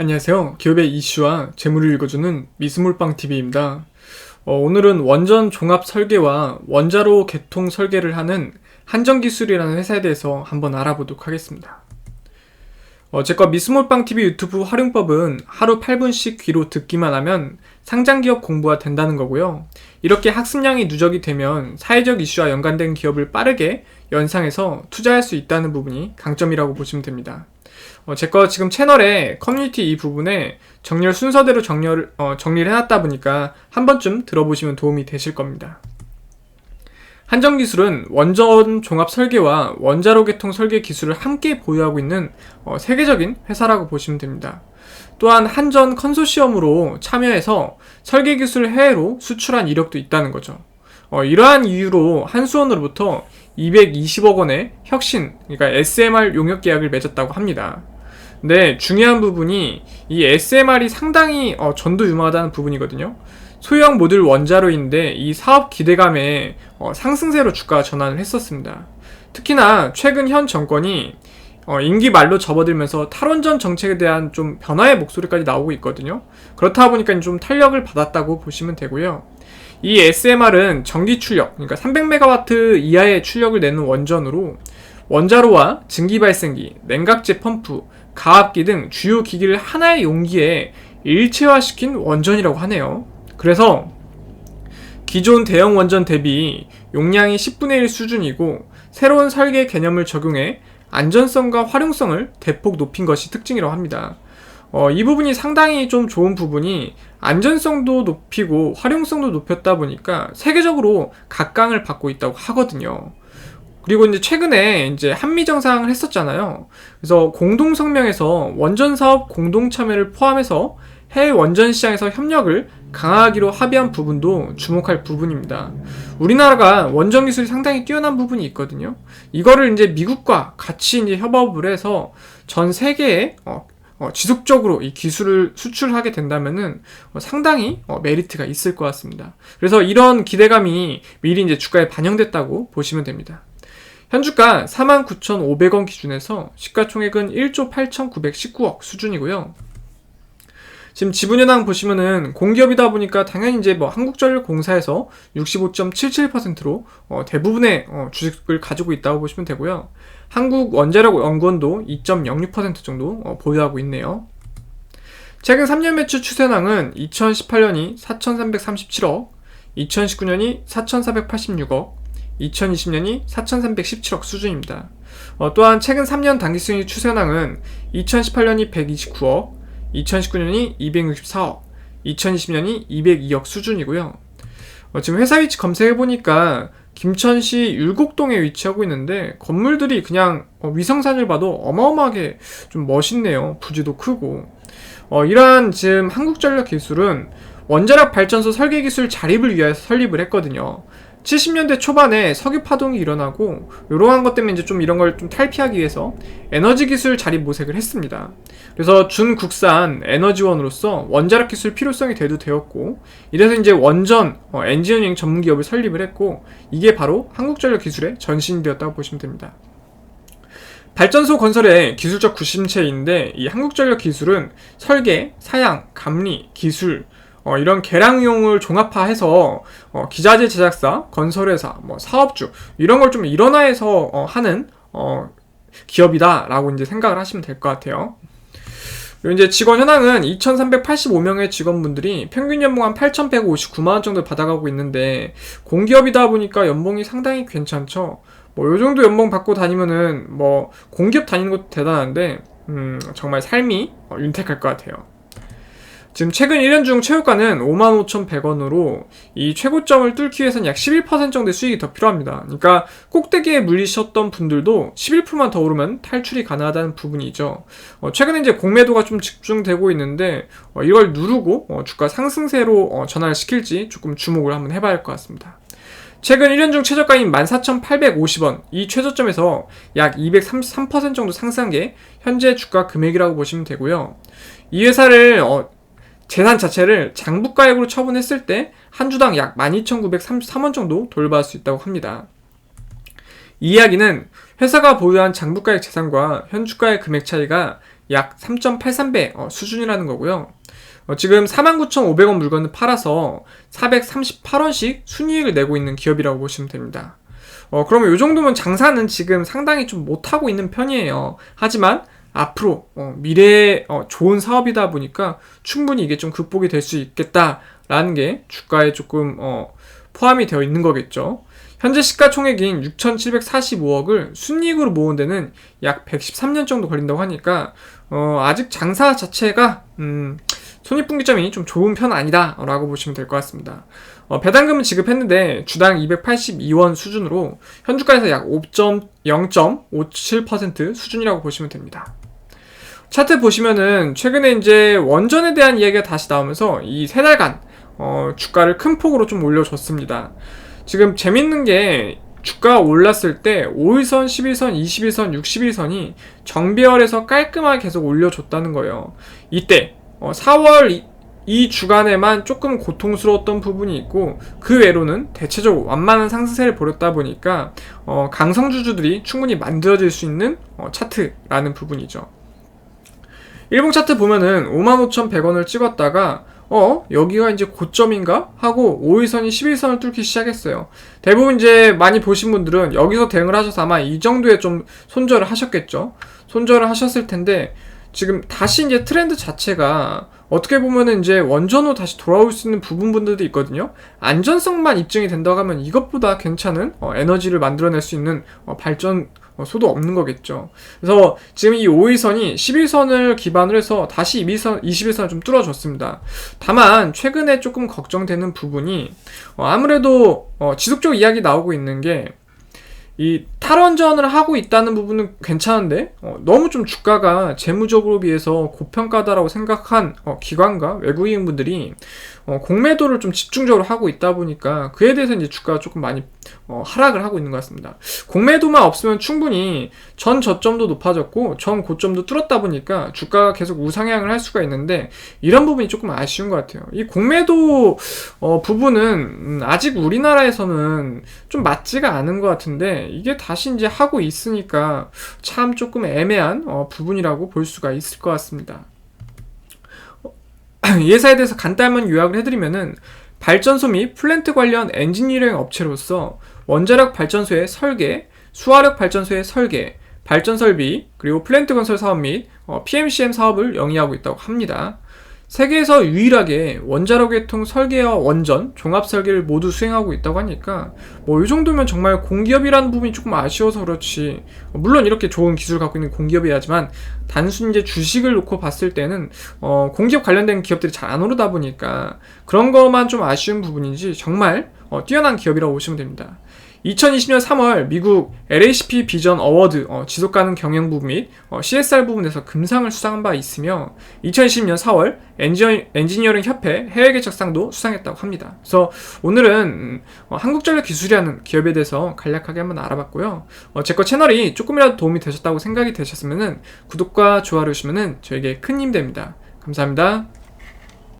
안녕하세요. 기업의 이슈와 재무를 읽어주는 미스몰빵TV입니다. 오늘은 원전 종합 설계와 원자로 개통 설계를 하는 한전기술이라는 회사에 대해서 한번 알아보도록 하겠습니다. 제거 미스몰빵TV 유튜브 활용법은 하루 8분씩 귀로 듣기만 하면 상장기업 공부가 된다는 거고요. 이렇게 학습량이 누적이 되면 사회적 이슈와 연관된 기업을 빠르게 연상해서 투자할 수 있다는 부분이 강점이라고 보시면 됩니다. 제거 지금 채널에 커뮤니티 이 부분에 정렬 순서대로 정리를 해놨다 보니까 한 번쯤 들어보시면 도움이 되실 겁니다. 한전기술은 원전 종합 설계와 원자로 개통 설계 기술을 함께 보유하고 있는 세계적인 회사라고 보시면 됩니다. 또한 한전 컨소시엄으로 참여해서 설계 기술을 해외로 수출한 이력도 있다는 거죠. 이러한 이유로 한수원으로부터 220억 원의 혁신, 그러니까 SMR 용역 계약을 맺었다고 합니다. 근데 중요한 부분이 이 SMR이 상당히 전도 유망하다는 부분이거든요. 소형 모듈 원자로인데 이 사업 기대감에 상승세로 주가 전환을 했었습니다. 특히나 최근 현 정권이 임기 말로 접어들면서 탈원전 정책에 대한 좀 변화의 목소리까지 나오고 있거든요. 그렇다 보니까 좀 탄력을 받았다고 보시면 되고요. 이 SMR은 전기 출력, 그러니까 300MW 이하의 출력을 내는 원전으로 원자로와 증기발생기, 냉각제 펌프, 가압기 등 주요 기기를 하나의 용기에 일체화시킨 원전이라고 하네요. 그래서 기존 대형 원전 대비 용량이 10분의 1 수준이고 새로운 설계 개념을 적용해 안전성과 활용성을 대폭 높인 것이 특징이라고 합니다. 이 부분이 상당히 좀 좋은 부분이 안전성도 높이고 활용성도 높였다 보니까 세계적으로 각광을 받고 있다고 하거든요. 그리고 이제 최근에 이제 한미 정상을 했었잖아요. 그래서 공동 성명에서 원전 사업 공동 참여를 포함해서 해외 원전 시장에서 협력을 강화하기로 합의한 부분도 주목할 부분입니다. 우리나라가 원전 기술이 상당히 뛰어난 부분이 있거든요. 이거를 이제 미국과 같이 이제 협업을 해서 전 세계에 지속적으로 이 기술을 수출하게 된다면은 상당히 메리트가 있을 것 같습니다. 그래서 이런 기대감이 미리 이제 주가에 반영됐다고 보시면 됩니다. 현주가 49,500원 기준에서 시가총액은 1조 8,919억 수준이고요. 지금 지분현황 보시면은 공기업이다 보니까 당연히 이제 한국전력공사에서 65.77%로 대부분의 주식을 가지고 있다고 보시면 되고요. 한국원자력연구원도 2.06% 정도 보유하고 있네요. 최근 3년 매출 추세현황은 2018년이 4,337억, 2019년이 4,486억, 2020년이 4,317억 수준입니다. 또한 최근 3년 당기순이익 추세현황은 2018년이 129억, 2019년이 264억, 2020년이 202억 수준이고요. 지금 회사 위치 검색해보니까 김천시 율곡동에 위치하고 있는데 건물들이 그냥 위성사진을 봐도 어마어마하게 좀 멋있네요. 부지도 크고. 이러한 지금 한국전력 기술은 원자력 발전소 설계 기술 자립을 위해서 설립을 했거든요. 70년대 초반에 석유 파동이 일어나고 이러한 것 때문에 이제 좀 이런 걸 좀 탈피하기 위해서 에너지 기술 자립 모색을 했습니다. 그래서 준국산 에너지원으로서 원자력 기술 필요성이 대두되었고 이래서 이제 원전 엔지니어링 전문 기업을 설립을 했고 이게 바로 한국전력 기술의 전신이 되었다고 보시면 됩니다. 발전소 건설의 기술적 구심체인데 이 한국전력 기술은 설계, 사양, 감리, 기술 이런 계량용을 종합화해서 기자재 제작사, 건설회사, 사업주 이런 걸 좀 일원화해서 하는 기업이다라고 이제 생각을 하시면 될 것 같아요. 그리고 이제 직원 현황은 2,385명의 직원분들이 평균 연봉 한 8,159만 원 정도 받아가고 있는데 공기업이다 보니까 연봉이 상당히 괜찮죠. 요 정도 연봉 받고 다니면은 공기업 다니는 것도 대단한데 정말 삶이 윤택할 것 같아요. 지금 최근 1년 중 최고가는 55,100원으로 이 최고점을 뚫기 위해서는 약 11% 정도의 수익이 더 필요합니다. 그러니까 꼭대기에 물리셨던 분들도 11%만 더 오르면 탈출이 가능하다는 부분이죠. 최근에 이제 공매도가 좀 집중되고 있는데 이걸 누르고 주가 상승세로 전환을 시킬지 조금 주목을 한번 해봐야 할 것 같습니다. 최근 1년 중 최저가인 14,850원, 이 최저점에서 약 233% 정도 상승한 게 현재 주가 금액이라고 보시면 되고요. 이 회사를 재산 자체를 장부가액으로 처분했을 때 한 주당 약 12,933원 정도 돌파할 수 있다고 합니다. 이 이야기는 회사가 보유한 장부가액 재산과 현주가의 금액 차이가 약 3.83배 수준이라는 거고요. 지금 49,500원 물건을 팔아서 438원씩 순이익을 내고 있는 기업이라고 보시면 됩니다. 그러면 이 정도면 장사는 지금 상당히 좀 못하고 있는 편이에요. 하지만 앞으로 미래에 좋은 사업이다 보니까 충분히 이게 좀 극복이 될 수 있겠다라는 게 주가에 조금 포함이 되어 있는 거겠죠. 현재 시가총액인 6,745억을 순이익으로 모은 데는 약 113년 정도 걸린다고 하니까 아직 장사 자체가 손익분기점이 좀 좋은 편 아니다 라고 보시면 될 것 같습니다. 배당금은 지급했는데 주당 282원 수준으로 현주가에서 약 0.57% 수준이라고 보시면 됩니다. 차트 보시면은 최근에 이제 원전에 대한 이야기가 다시 나오면서 이 세 달간 주가를 큰 폭으로 좀 올려줬습니다. 지금 재밌는 게 주가가 올랐을 때 5일선, 11선, 21선, 61선이 정배열에서 깔끔하게 계속 올려줬다는 거예요. 이때 4월 이 주간에만 조금 고통스러웠던 부분이 있고 그 외로는 대체적으로 완만한 상승세를 보였다 보니까 강성주주들이 충분히 만들어질 수 있는 차트라는 부분이죠. 일봉 차트 보면은 55,100원을 찍었다가 여기가 이제 고점인가? 하고 5일선이 11선을 뚫기 시작했어요. 대부분 이제 많이 보신 분들은 여기서 대응을 하셔서 아마 이 정도에 좀 손절을 하셨겠죠. 손절을 하셨을 텐데 지금 다시 이제 트렌드 자체가 어떻게 보면은 이제 원전으로 다시 돌아올 수 있는 부분들도 있거든요. 안전성만 입증이 된다고 하면 이것보다 괜찮은 에너지를 만들어낼 수 있는 발전 소도 없는 거겠죠. 그래서 지금 이 5일선이 11선을 기반으로 해서 다시 21선을 좀 뚫어줬습니다. 다만 최근에 조금 걱정되는 부분이 아무래도 지속적으로 이야기 나오고 있는 게 이 탈원전을 하고 있다는 부분은 괜찮은데 너무 좀 주가가 재무적으로 비해서 고평가다라고 생각한 기관과 외국인분들이 공매도를 좀 집중적으로 하고 있다 보니까 그에 대해서 이제 주가가 조금 많이 하락을 하고 있는 것 같습니다. 공매도만 없으면 충분히 전 저점도 높아졌고 전 고점도 뚫었다 보니까 주가가 계속 우상향을 할 수가 있는데 이런 부분이 조금 아쉬운 것 같아요. 이 공매도 부분은 아직 우리나라에서는 좀 맞지가 않은 것 같은데 이게 다시 이제 하고 있으니까 참 조금 애매한 부분이라고 볼 수가 있을 것 같습니다. 이 회사에 대해서 간단한 요약을 해드리면은 발전소 및 플랜트 관련 엔지니어링 업체로서 원자력 발전소의 설계, 수화력 발전소의 설계, 발전 설비, 그리고 플랜트 건설 사업 및 PMCM 사업을 영위하고 있다고 합니다. 세계에서 유일하게 원자력계통 설계와 원전, 종합 설계를 모두 수행하고 있다고 하니까 이 정도면 정말 공기업이라는 부분이 조금 아쉬워서 그렇지 물론 이렇게 좋은 기술을 갖고 있는 공기업이야지만 단순히 이제 주식을 놓고 봤을 때는 공기업 관련된 기업들이 잘 안 오르다 보니까 그런 것만 좀 아쉬운 부분인지 정말 뛰어난 기업이라고 보시면 됩니다. 2020년 3월 미국 LHP 비전 어워드 지속가능 경영 부분 및 CSR 부분에서 금상을 수상한 바 있으며 2020년 4월 엔지니어링 협회 해외 개척상도 수상했다고 합니다. 그래서 오늘은 한국전력기술이라는 기업에 대해서 간략하게 한번 알아봤고요. 제 거 채널이 조금이라도 도움이 되셨다고 생각이 되셨으면 구독과 좋아요 해주시면 저에게 큰 힘이 됩니다. 감사합니다.